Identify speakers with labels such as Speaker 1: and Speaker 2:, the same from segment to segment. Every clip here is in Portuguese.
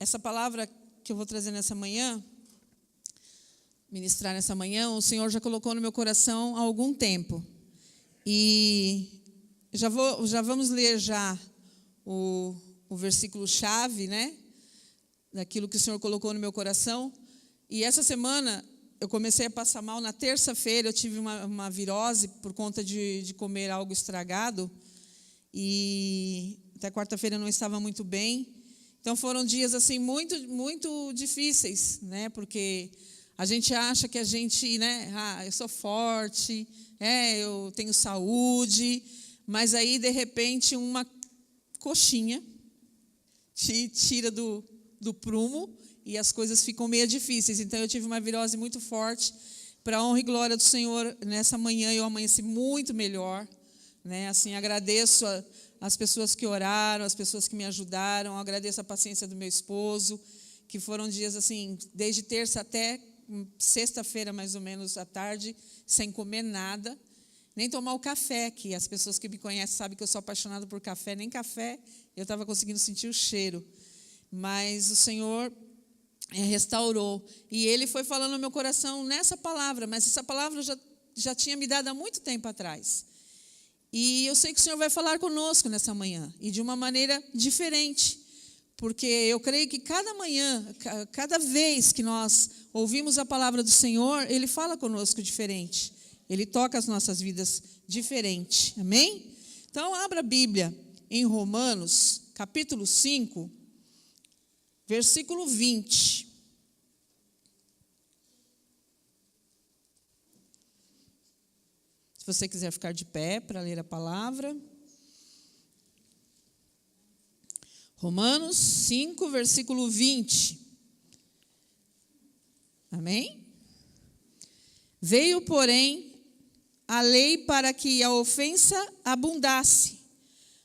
Speaker 1: Essa palavra que eu vou trazer nessa manhã, ministrar nessa manhã, o Senhor já colocou no meu coração há algum tempo. E já vamos ler já o versículo-chave, né? Daquilo que o Senhor colocou no meu coração. E essa semana eu comecei a passar mal. Na terça-feira eu tive uma virose por conta de comer algo estragado. E até quarta-feira eu não estava muito bem. Então foram dias assim muito, muito difíceis, né? Porque a gente acha que a gente, né? Eu sou forte, eu tenho saúde, mas aí de repente uma coxinha te tira do prumo e as coisas ficam meio difíceis. Então eu tive uma virose muito forte. Para a honra e glória do Senhor, nessa manhã eu amanheci muito melhor, né? Assim, agradeço as pessoas que oraram, as pessoas que me ajudaram, agradeço a paciência do meu esposo, que foram dias assim, desde terça até sexta-feira, mais ou menos, à tarde, sem comer nada, nem tomar o café, que as pessoas que me conhecem sabem que eu sou apaixonada por café, nem café eu estava conseguindo sentir o cheiro. Mas o Senhor restaurou. E Ele foi falando no meu coração nessa palavra, mas essa palavra já tinha me dado há muito tempo atrás. E eu sei que o Senhor vai falar conosco nessa manhã, e de uma maneira diferente, porque eu creio que cada manhã, cada vez que nós ouvimos a palavra do Senhor, Ele fala conosco diferente, Ele toca as nossas vidas diferente, amém? Então abra a Bíblia em Romanos, capítulo 5, versículo 20. Se você quiser ficar de pé para ler a palavra. Romanos 5, versículo 20. Amém? Veio, porém, a lei para que a ofensa abundasse,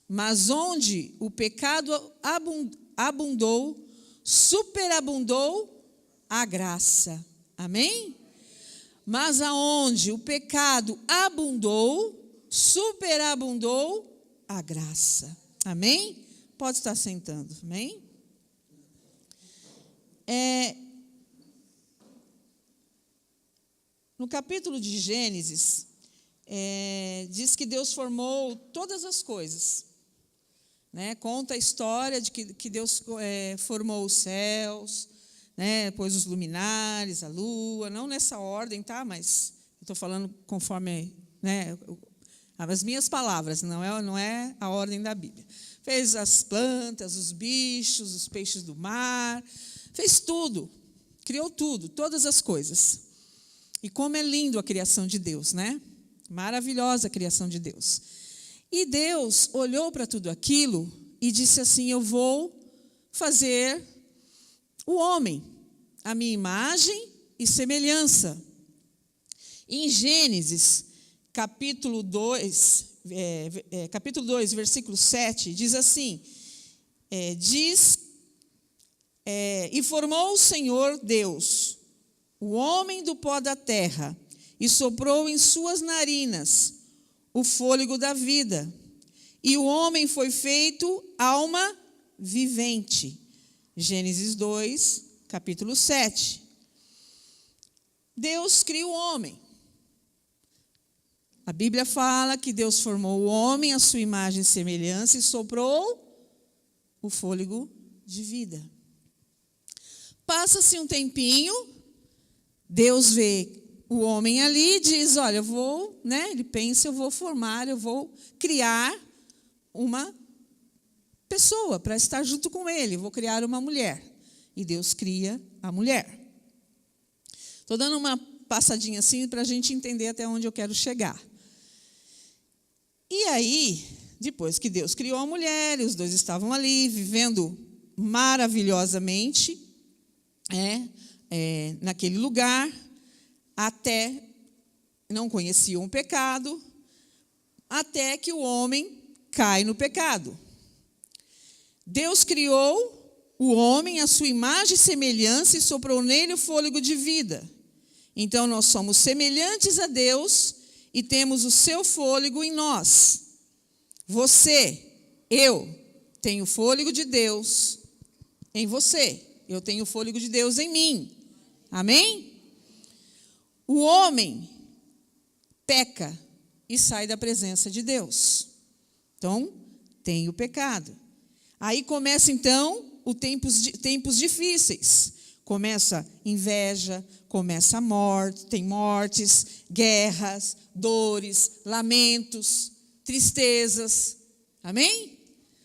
Speaker 1: mas onde o pecado abundou, superabundou a graça. Amém? Mas aonde o pecado abundou, superabundou a graça. Amém? Pode estar sentando, amém? No capítulo de Gênesis, diz que Deus formou todas as coisas, né? Conta a história de que Deus formou os céus, né? Pôs os luminares, a lua, não nessa ordem, tá? Mas eu estou falando conforme, né, as minhas palavras, não é a ordem da Bíblia. Fez as plantas, os bichos, os peixes do mar, fez tudo, criou tudo, todas as coisas. E como é lindo a criação de Deus, né? Maravilhosa a criação de Deus. E Deus olhou para tudo aquilo e disse assim: eu vou fazer o homem, a minha imagem e semelhança. Em Gênesis, capítulo 2, versículo 7, diz assim, e formou o Senhor Deus, o homem do pó da terra, e soprou em suas narinas o fôlego da vida, e o homem foi feito alma vivente. Gênesis 2, capítulo 7. Deus cria o homem. A Bíblia fala que Deus formou o homem à sua imagem e semelhança e soprou o fôlego de vida. Passa-se um tempinho, Deus vê o homem ali e diz, olha, eu vou, né? Ele pensa, eu vou formar, eu vou criar uma pessoa para estar junto com ele, vou criar uma mulher. E Deus cria a mulher. Estou dando uma passadinha assim para a gente entender até onde eu quero chegar. E aí, depois que Deus criou a mulher, e os dois estavam ali, vivendo maravilhosamente, naquele lugar, até não conheciam o pecado, até que o homem cai no pecado. Deus criou o homem à sua imagem e semelhança e soprou nele o fôlego de vida. Então, nós somos semelhantes a Deus e temos o seu fôlego em nós. Você, eu, tenho o fôlego de Deus em você. Eu tenho o fôlego de Deus em mim. Amém? O homem peca e sai da presença de Deus. Então, tem o pecado. Aí começa, então, os tempos difíceis. Começa inveja, começa a morte, tem mortes, guerras, dores, lamentos, tristezas. Amém?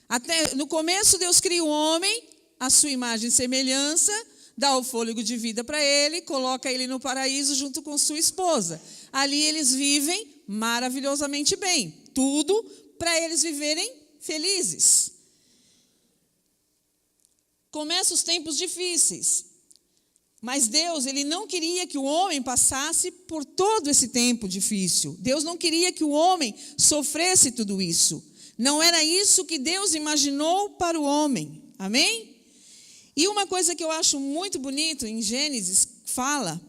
Speaker 1: Até no começo, Deus cria o homem, a sua imagem e semelhança, dá o fôlego de vida para ele, coloca ele no paraíso junto com sua esposa. Ali eles vivem maravilhosamente bem. Tudo para eles viverem felizes. Começam os tempos difíceis. Mas Deus, Ele não queria que o homem passasse por todo esse tempo difícil. Deus não queria que o homem sofresse tudo isso. Não era isso que Deus imaginou para o homem. Amém? E uma coisa que eu acho muito bonito em Gênesis, fala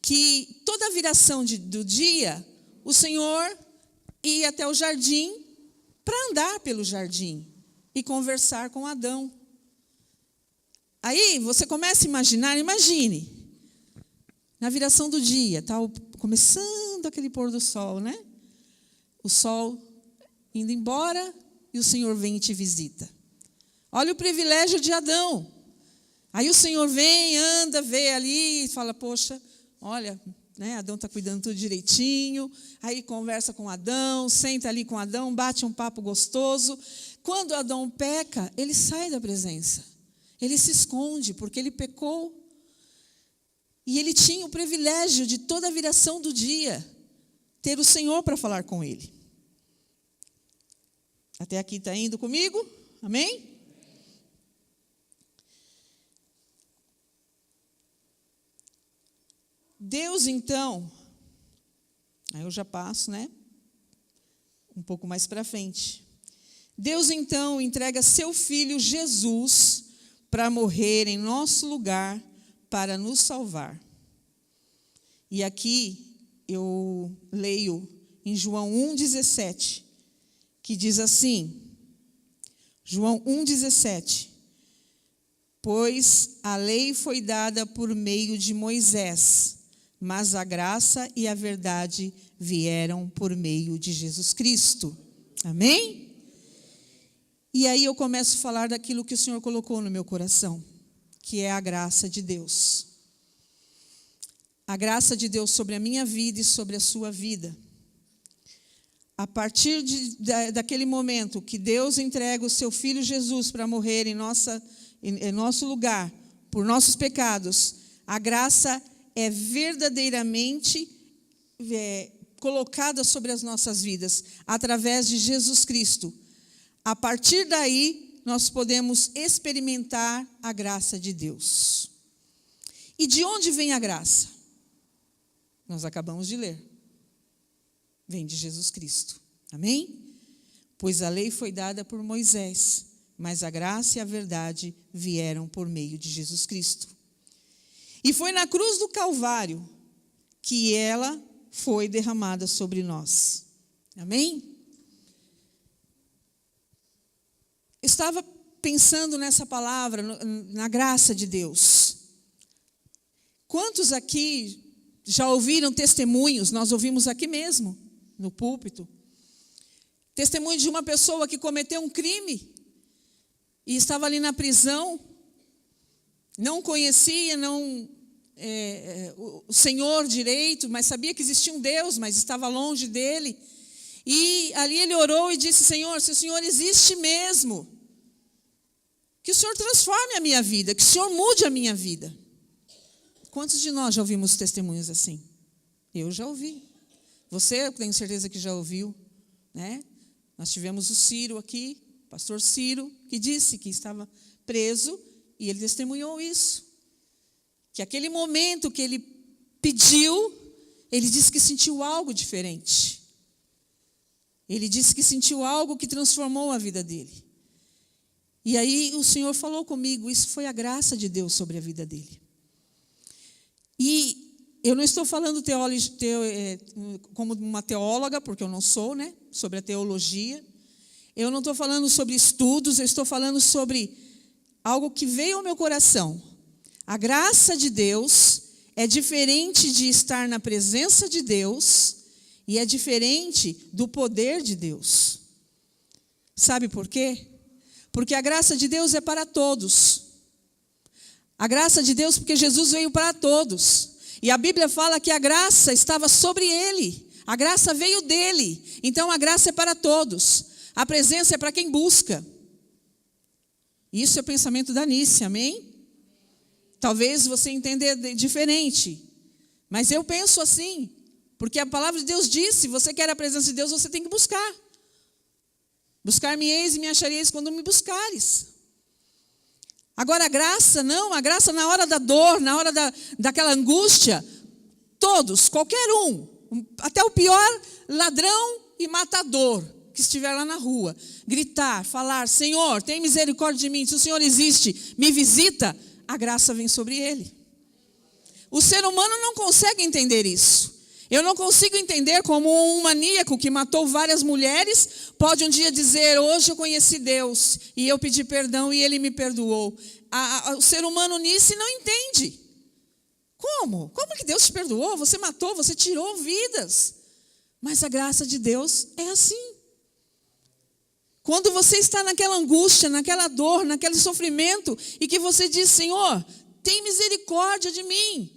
Speaker 1: que toda a viração do dia, o Senhor ia até o jardim para andar pelo jardim e conversar com Adão. Aí você começa a imaginar, imagine, na viração do dia, tá começando aquele pôr do sol, né? O sol indo embora e o Senhor vem e te visita. Olha o privilégio de Adão. Aí o Senhor vem, anda, vê ali e fala, poxa, olha, né, Adão está cuidando tudo direitinho. Aí conversa com Adão, senta ali com Adão, bate um papo gostoso. Quando Adão peca, ele sai da presença. Ele se esconde porque ele pecou. E ele tinha o privilégio de toda a viração do dia ter o Senhor para falar com ele. Até aqui está indo comigo? Amém? Deus, então, aí eu já passo, né? Um pouco mais para frente. Deus, então, entrega seu Filho Jesus para morrer em nosso lugar, para nos salvar. E aqui eu leio em João 1,17, que diz assim, João 1,17, pois a lei foi dada por meio de Moisés, mas a graça e a verdade vieram por meio de Jesus Cristo. Amém? E aí eu começo a falar daquilo que o Senhor colocou no meu coração, que é a graça de Deus. A graça de Deus sobre a minha vida e sobre a sua vida. A partir daquele momento que Deus entrega o seu Filho Jesus para morrer em nosso lugar, por nossos pecados, a graça é verdadeiramente colocada sobre as nossas vidas, através de Jesus Cristo. A partir daí, nós podemos experimentar a graça de Deus. E de onde vem a graça? Nós acabamos de ler. Vem de Jesus Cristo. Amém? Pois a lei foi dada por Moisés, mas a graça e a verdade vieram por meio de Jesus Cristo. E foi na cruz do Calvário que ela foi derramada sobre nós. Amém? Estava pensando nessa palavra, na graça de Deus. Quantos aqui já ouviram testemunhos? Nós ouvimos aqui mesmo, no púlpito. Testemunho de uma pessoa que cometeu um crime e estava ali na prisão, não conhecia o Senhor direito, mas sabia que existia um Deus, mas estava longe dele. E ali ele orou e disse, Senhor, se o Senhor existe mesmo, que o Senhor transforme a minha vida, que o Senhor mude a minha vida. Quantos de nós já ouvimos testemunhos assim? Eu já ouvi. Você, eu tenho certeza que já ouviu, né? Nós tivemos o Ciro aqui, o pastor Ciro, que disse que estava preso e ele testemunhou isso. Que aquele momento que ele pediu, ele disse que sentiu algo diferente. Ele disse que sentiu algo que transformou a vida dele. E aí o Senhor falou comigo, isso foi a graça de Deus sobre a vida dele. E eu não estou falando como uma teóloga, porque eu não sou, né? Sobre a teologia. Eu não estou falando sobre estudos, eu estou falando sobre algo que veio ao meu coração. A graça de Deus é diferente de estar na presença de Deus e é diferente do poder de Deus. Sabe por quê? Porque a graça de Deus é para todos. A graça de Deus, porque Jesus veio para todos. E a Bíblia fala que a graça estava sobre ele. A graça veio dele. Então a graça é para todos. A presença é para quem busca. Isso é o pensamento da Nícia, amém? Talvez você entenda diferente. Mas eu penso assim. Porque a palavra de Deus diz, se você quer a presença de Deus, você tem que buscar. Buscar-me-eis e me achareis quando me buscares. Agora a graça não, a graça na hora da dor, na hora daquela angústia, todos, qualquer um, até o pior ladrão e matador que estiver lá na rua, gritar, falar, Senhor, tem misericórdia de mim, se o Senhor existe, me visita, a graça vem sobre ele. O ser humano não consegue entender isso. Eu não consigo entender como um maníaco que matou várias mulheres pode um dia dizer, hoje eu conheci Deus e eu pedi perdão e Ele me perdoou. O ser humano nisso não entende. Como? Como que Deus te perdoou? Você matou, você tirou vidas. Mas a graça de Deus é assim. Quando você está naquela angústia, naquela dor, naquele sofrimento e que você diz, Senhor, tem misericórdia de mim.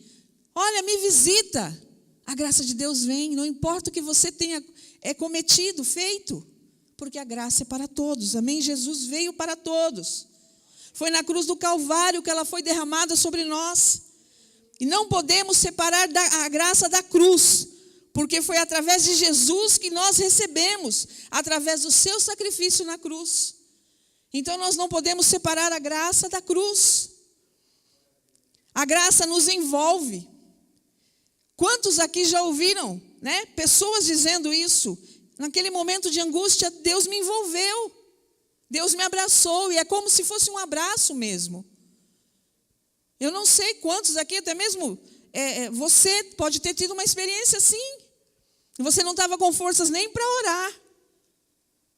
Speaker 1: Olha, me visita. A graça de Deus vem, não importa o que você tenha cometido, feito, porque a graça é para todos, amém? Jesus veio para todos. Foi na cruz do Calvário que ela foi derramada sobre nós. E não podemos separar a graça da cruz, porque foi através de Jesus que nós recebemos, através do seu sacrifício na cruz. Então nós não podemos separar a graça da cruz. A graça nos envolve. Quantos aqui já ouviram, né? Pessoas dizendo isso? Naquele momento de angústia, Deus me envolveu. Deus me abraçou. E é como se fosse um abraço mesmo. Eu não sei quantos aqui, até mesmo você pode ter tido uma experiência assim. Você não estava com forças nem para orar.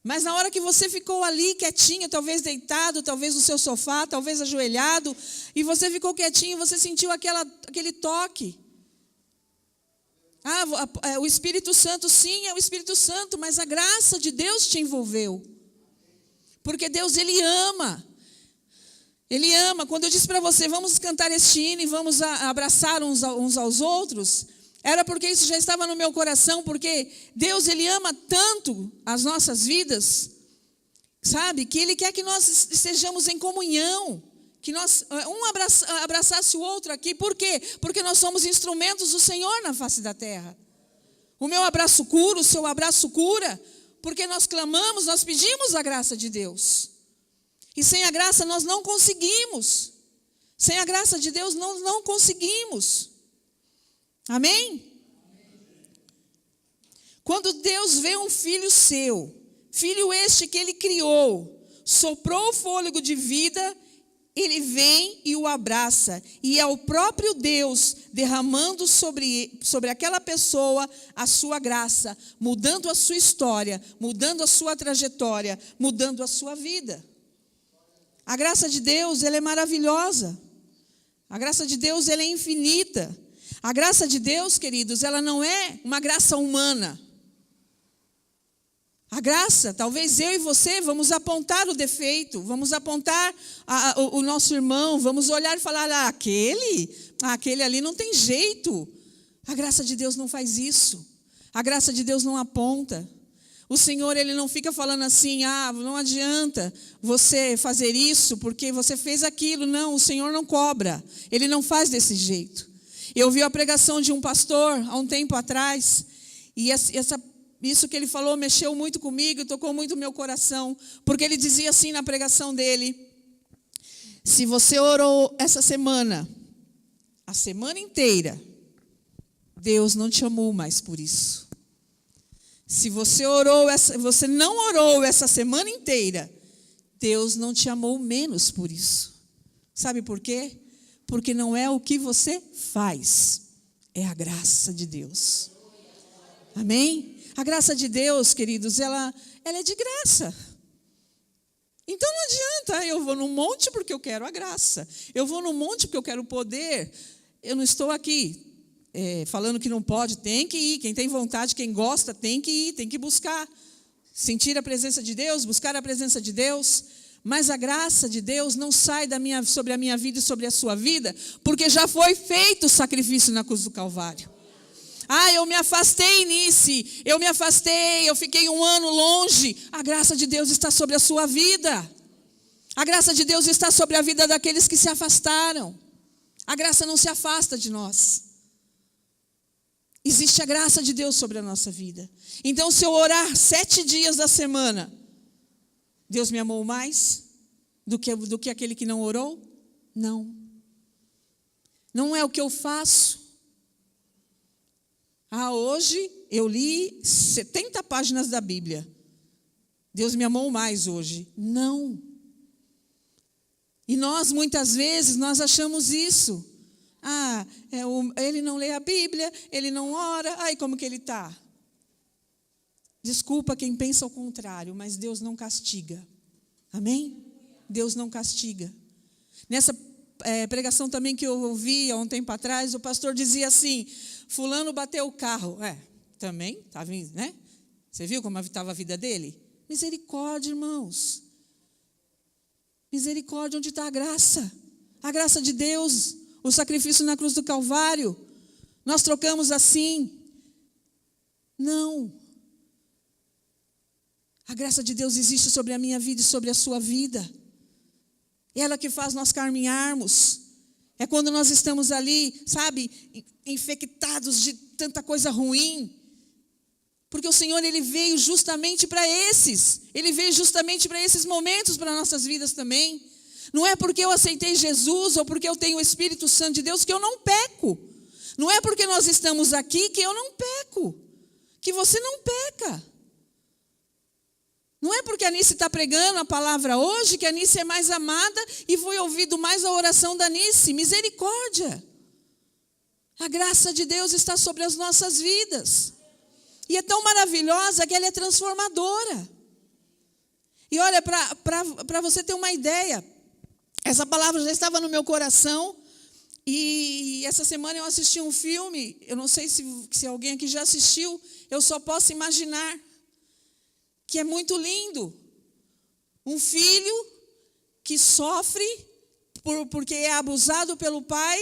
Speaker 1: Mas na hora que você ficou ali quietinho, talvez deitado, talvez no seu sofá, talvez ajoelhado, e você ficou quietinho, você sentiu aquele toque. O Espírito Santo, sim, é o Espírito Santo, mas a graça de Deus te envolveu. Porque Deus, Ele ama. Ele ama. Quando eu disse para você, vamos cantar este hino e vamos abraçar uns aos outros, era porque isso já estava no meu coração, porque Deus, Ele ama tanto as nossas vidas, sabe, que Ele quer que nós estejamos em comunhão. Que nós, abraçasse o outro aqui. Por quê? Porque nós somos instrumentos do Senhor na face da terra. O meu abraço cura, o seu abraço cura, porque nós clamamos, nós pedimos a graça de Deus. E sem a graça nós não conseguimos. Sem a graça de Deus nós não conseguimos. Amém? Quando Deus vê um filho seu, filho este que Ele criou, soprou o fôlego de vida, Ele vem e o abraça, e é o próprio Deus derramando sobre aquela pessoa a sua graça, mudando a sua história, mudando a sua trajetória, mudando a sua vida. A graça de Deus, ela é maravilhosa. A graça de Deus, ela é infinita. A graça de Deus, queridos, ela não é uma graça humana. A graça, talvez eu e você vamos apontar o defeito, vamos apontar o nosso irmão, vamos olhar e falar, aquele ali não tem jeito. A graça de Deus não faz isso. A graça de Deus não aponta. O Senhor, Ele não fica falando assim, não adianta você fazer isso porque você fez aquilo. Não, o Senhor não cobra. Ele não faz desse jeito. Eu ouvi a pregação de um pastor há um tempo atrás, e isso que ele falou mexeu muito comigo, tocou muito o meu coração, porque ele dizia assim na pregação dele, se você orou essa semana, a semana inteira, Deus não te amou mais por isso. Se você não orou essa semana inteira, Deus não te amou menos por isso. Sabe por quê? Porque não é o que você faz, é a graça de Deus. Amém? A graça de Deus, queridos, ela é de graça. Então não adianta, eu vou no monte porque eu quero a graça. Eu vou no monte porque eu quero o poder. Eu não estou aqui falando que não pode, tem que ir. Quem tem vontade, quem gosta, tem que ir, tem que buscar. Sentir a presença de Deus, buscar a presença de Deus. Mas a graça de Deus não sai sobre a minha vida e sobre a sua vida, porque já foi feito o sacrifício na cruz do Calvário. Eu me afastei Nice, eu fiquei 1 ano longe. A graça de Deus está sobre a sua vida. A graça de Deus está sobre a vida daqueles que se afastaram. A graça não se afasta de nós. Existe a graça de Deus sobre a nossa vida. Então, se eu orar 7 dias da semana, Deus me amou mais do que aquele que não orou? Não. Não é o que eu faço. Hoje eu li 70 páginas da Bíblia. Deus me amou mais hoje. Não. E nós, muitas vezes, nós achamos isso. Ele não lê a Bíblia, ele não ora. Como que ele está? Desculpa quem pensa o contrário, mas Deus não castiga. Amém? Deus não castiga. Nessa pregação também que eu ouvi há um tempo atrás, o pastor dizia assim: fulano bateu o carro. Também, estava, né? Você viu como estava a vida dele? Misericórdia, irmãos. Misericórdia, onde está a graça? A graça de Deus, o sacrifício na cruz do Calvário. Nós trocamos assim. Não. A graça de Deus existe sobre a minha vida e sobre a sua vida. É ela que faz nós caminharmos. É quando nós estamos ali, sabe, infectados de tanta coisa ruim. Porque o Senhor, Ele veio justamente para esses. Ele veio justamente para esses momentos, para nossas vidas também. Não é porque eu aceitei Jesus ou porque eu tenho o Espírito Santo de Deus que eu não peco. Não é porque nós estamos aqui que eu não peco. Que você não peca. Não é porque a Nice está pregando a palavra hoje que a Nice é mais amada e foi ouvido mais a oração da Nice. Misericórdia. A graça de Deus está sobre as nossas vidas. E é tão maravilhosa que ela é transformadora. E olha, para você ter uma ideia, essa palavra já estava no meu coração. E essa semana eu assisti um filme, eu não sei se alguém aqui já assistiu, eu só posso imaginar. Que é muito lindo. Um filho que sofre porque é abusado pelo pai,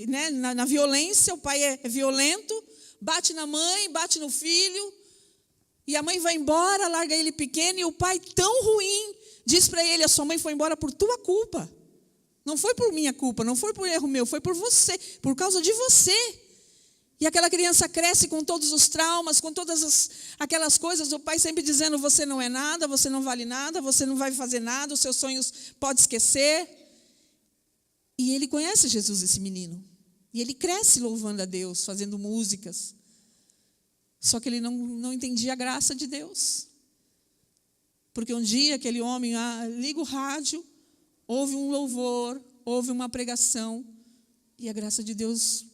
Speaker 1: né, na violência. O pai é violento, bate na mãe, bate no filho. E a mãe vai embora, larga ele pequeno. E o pai, tão ruim, diz para ele: a sua mãe foi embora por tua culpa. Não foi por minha culpa, não foi por erro meu, foi por você, por causa de você. E aquela criança cresce com todos os traumas, com todas aquelas coisas, o pai sempre dizendo: você não é nada, você não vale nada, você não vai fazer nada, os seus sonhos pode esquecer. E ele conhece Jesus, esse menino. E ele cresce louvando a Deus, fazendo músicas. Só que ele não entendia a graça de Deus. Porque um dia aquele homem liga o rádio, ouve um louvor, ouve uma pregação, e a graça de Deus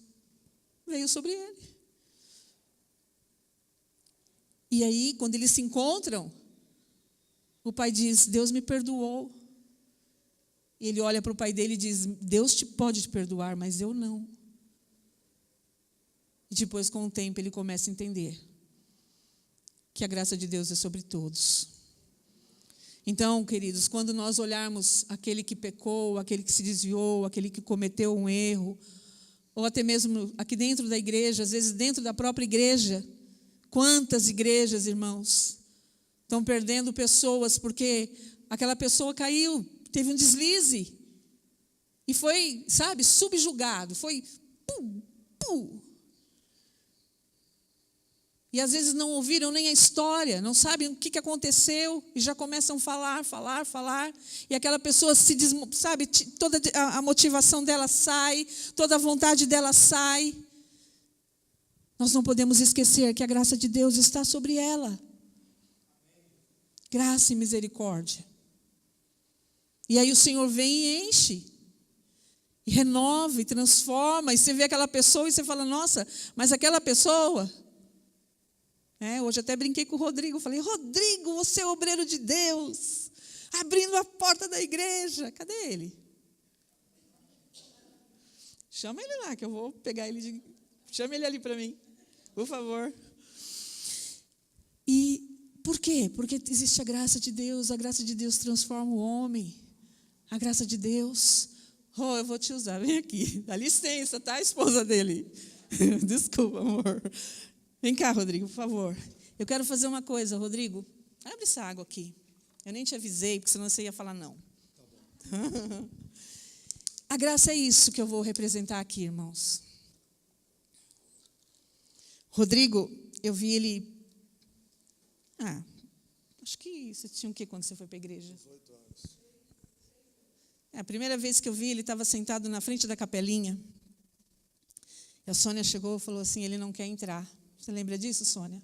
Speaker 1: veio sobre ele. E aí, quando eles se encontram, o pai diz: Deus me perdoou. E ele olha para o pai dele e diz: Deus pode te perdoar, mas eu não. E depois, com o tempo, ele começa a entender que a graça de Deus é sobre todos. Então, queridos, quando nós olharmos aquele que pecou, aquele que se desviou, aquele que cometeu um erro, ou até mesmo aqui dentro da igreja, às vezes dentro da própria igreja. Quantas igrejas, irmãos, estão perdendo pessoas porque aquela pessoa caiu, teve um deslize e foi, subjugado, foi E às vezes não ouviram nem a história, não sabem o que aconteceu e já começam a falar. E aquela pessoa toda a motivação dela sai, toda a vontade dela sai. Nós não podemos esquecer que a graça de Deus está sobre ela. Graça e misericórdia. E aí o Senhor vem e enche, e renova, e transforma. E você vê aquela pessoa e você fala: nossa, mas aquela pessoa... Hoje até brinquei com o Rodrigo, falei: Rodrigo, você é obreiro de Deus. abrindo a porta da igreja. Cadê ele? Chama ele lá, que eu vou pegar ele. Chama ele ali para mim, por favor. E por quê? Porque existe a graça de Deus. A graça de Deus transforma o homem. A graça de Deus. Oh, eu vou te usar, vem aqui. Dá licença, tá? A esposa dele. Desculpa, amor. Vem cá, Rodrigo, por favor. Eu quero fazer uma coisa, Rodrigo. Abre essa água aqui. Eu nem te avisei, porque senão você ia falar não. Tá bom. A graça é isso que eu vou representar aqui, irmãos. Rodrigo, eu vi ele... acho que você tinha o quê quando você foi para a igreja?
Speaker 2: 18 anos.
Speaker 1: A primeira vez que eu vi, ele estava sentado na frente da capelinha. E a Sônia chegou e falou assim, ele não quer entrar. Você lembra disso, Sônia?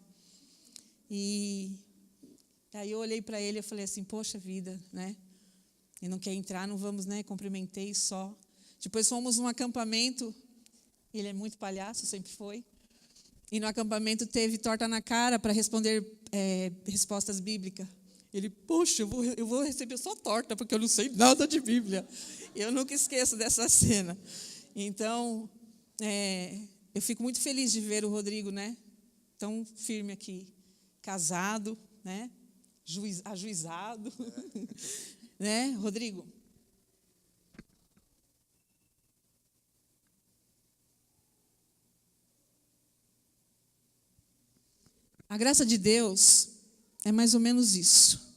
Speaker 1: E aí eu olhei para ele e falei assim, poxa vida, né? Ele não quer entrar, não vamos, né? Cumprimentei só. Depois fomos num acampamento, ele é muito palhaço, sempre foi. E no acampamento teve torta na cara para responder respostas bíblicas. Ele, poxa, eu vou receber só torta, porque eu não sei nada de Bíblia. Eu nunca esqueço dessa cena. Então, eu fico muito feliz de ver o Rodrigo, né, tão firme aqui, casado, né, ajuizado. Né, Rodrigo? A graça de Deus é mais ou menos isso.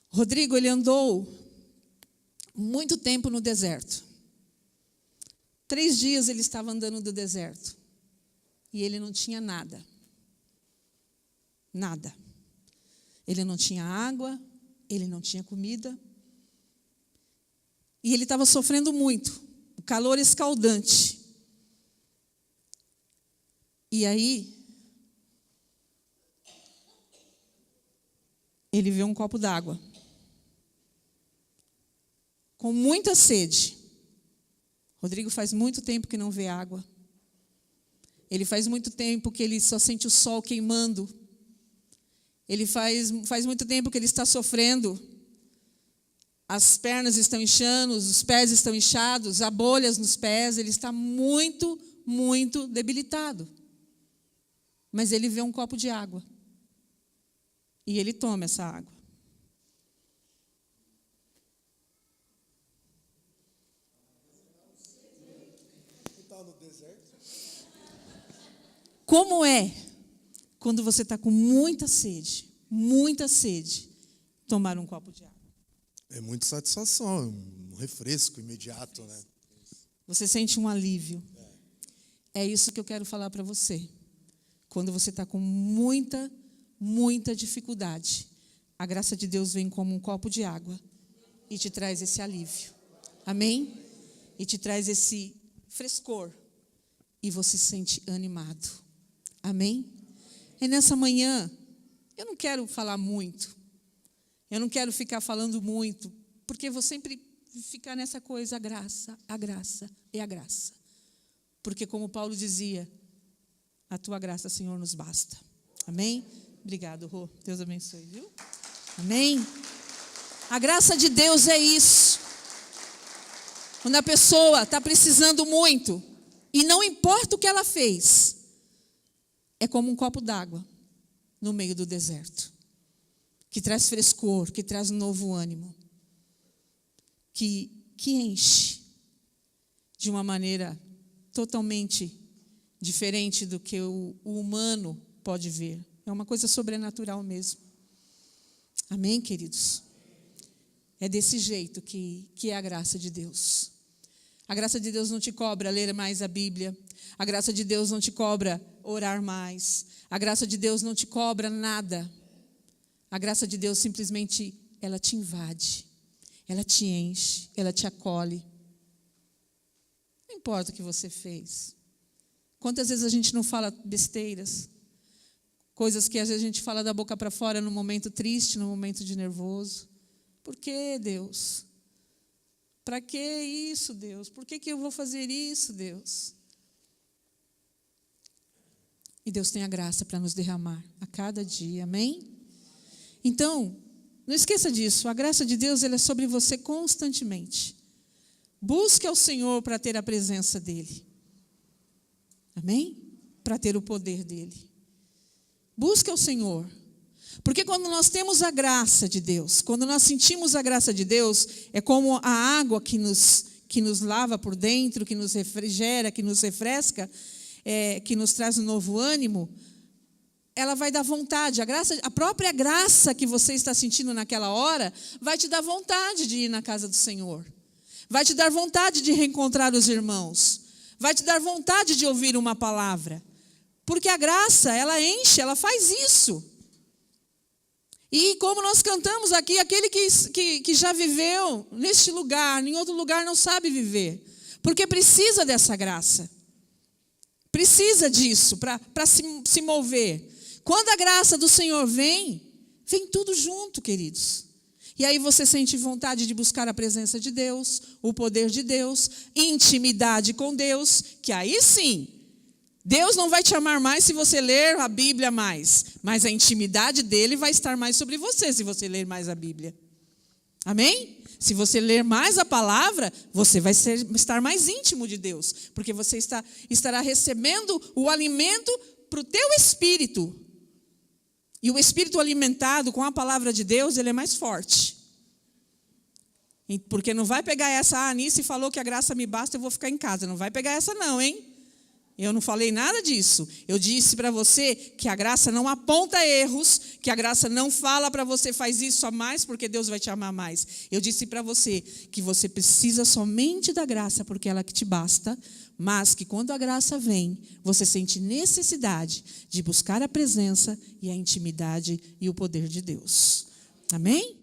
Speaker 1: Rodrigo, ele andou muito tempo no deserto. 3 dias ele estava andando no deserto. E ele não tinha nada. Nada. Ele não tinha água, ele não tinha comida. E ele estava sofrendo muito. O calor escaldante. E aí, ele viu um copo d'água. Com muita sede. Rodrigo faz muito tempo que não vê água. Ele faz muito tempo que ele só sente o sol queimando. Ele faz muito tempo que ele está sofrendo. As pernas estão inchando, os pés estão inchados, há bolhas nos pés. Ele está muito, muito debilitado. Mas ele vê um copo de água. E ele toma essa água. Como é quando você está com muita sede, tomar um copo de água?
Speaker 2: É muita satisfação, um refresco imediato, né?
Speaker 1: Você sente um alívio. É isso que eu quero falar para você. Quando você está com muita dificuldade, a graça de Deus vem como um copo de água e te traz esse alívio. Amém? E te traz esse frescor. E você se sente animado. Amém? E nessa manhã, eu não quero falar muito. Eu não quero ficar falando muito, porque eu vou sempre ficar nessa coisa, a graça e a graça. Porque como Paulo dizia, a tua graça, Senhor, nos basta. Amém? Obrigado, Rô. Deus abençoe, viu? Amém? A graça de Deus é isso. Quando a pessoa está precisando muito, e não importa o que ela fez, é como um copo d'água no meio do deserto, que traz frescor, que traz um novo ânimo, que enche de uma maneira totalmente diferente do que o humano pode ver. É uma coisa sobrenatural mesmo. Amém, queridos? É desse jeito que é a graça de Deus. A graça de Deus não te cobra ler mais a Bíblia. A graça de Deus não te cobra orar mais. A graça de Deus não te cobra nada. A graça de Deus simplesmente, ela te invade. Ela te enche, ela te acolhe. Não importa o que você fez. Quantas vezes a gente não fala besteiras? Coisas que às vezes a gente fala da boca para fora no momento triste, no momento de nervoso. Por que, Deus? Para que isso, Deus? Por que eu vou fazer isso, Deus? E Deus tem a graça para nos derramar a cada dia, amém? Então, Não esqueça disso. A graça de Deus, ela é sobre você constantemente. Busque ao Senhor para ter a presença dEle. Amém? Para ter o poder dEle. Busque ao Senhor. Porque quando nós temos a graça de Deus, quando nós sentimos a graça de Deus, é como a água que nos lava por dentro, que nos refrigera, que nos refresca, que nos traz um novo ânimo, ela vai dar vontade. A própria graça que você está sentindo naquela hora vai te dar vontade de ir na casa do Senhor. Vai te dar vontade de reencontrar os irmãos. Vai te dar vontade de ouvir uma palavra. Porque a graça, ela enche, ela faz isso. E como nós cantamos aqui, aquele que já viveu neste lugar, em outro lugar não sabe viver. Porque precisa dessa graça. Precisa disso para se mover. Quando a graça do Senhor vem tudo junto, queridos. E aí você sente vontade de buscar a presença de Deus, o poder de Deus, intimidade com Deus, que aí sim, Deus não vai te amar mais se você ler a Bíblia mais, mas a intimidade dele vai estar mais sobre você se você ler mais a Bíblia. Amém? Se você ler mais a palavra, você vai estar mais íntimo de Deus, porque você estará recebendo o alimento para o teu espírito. E o espírito alimentado com a palavra de Deus, ele é mais forte. Porque não vai pegar essa, Anice falou que a graça me basta, eu vou ficar em casa. Não vai pegar essa não, hein? Eu não falei nada disso. Eu disse para você que a graça não aponta erros, que a graça não fala para você faz isso a mais porque Deus vai te amar mais. Eu disse para você que você precisa somente da graça porque ela que te basta, mas que quando a graça vem, você sente necessidade de buscar a presença e a intimidade e o poder de Deus. Amém?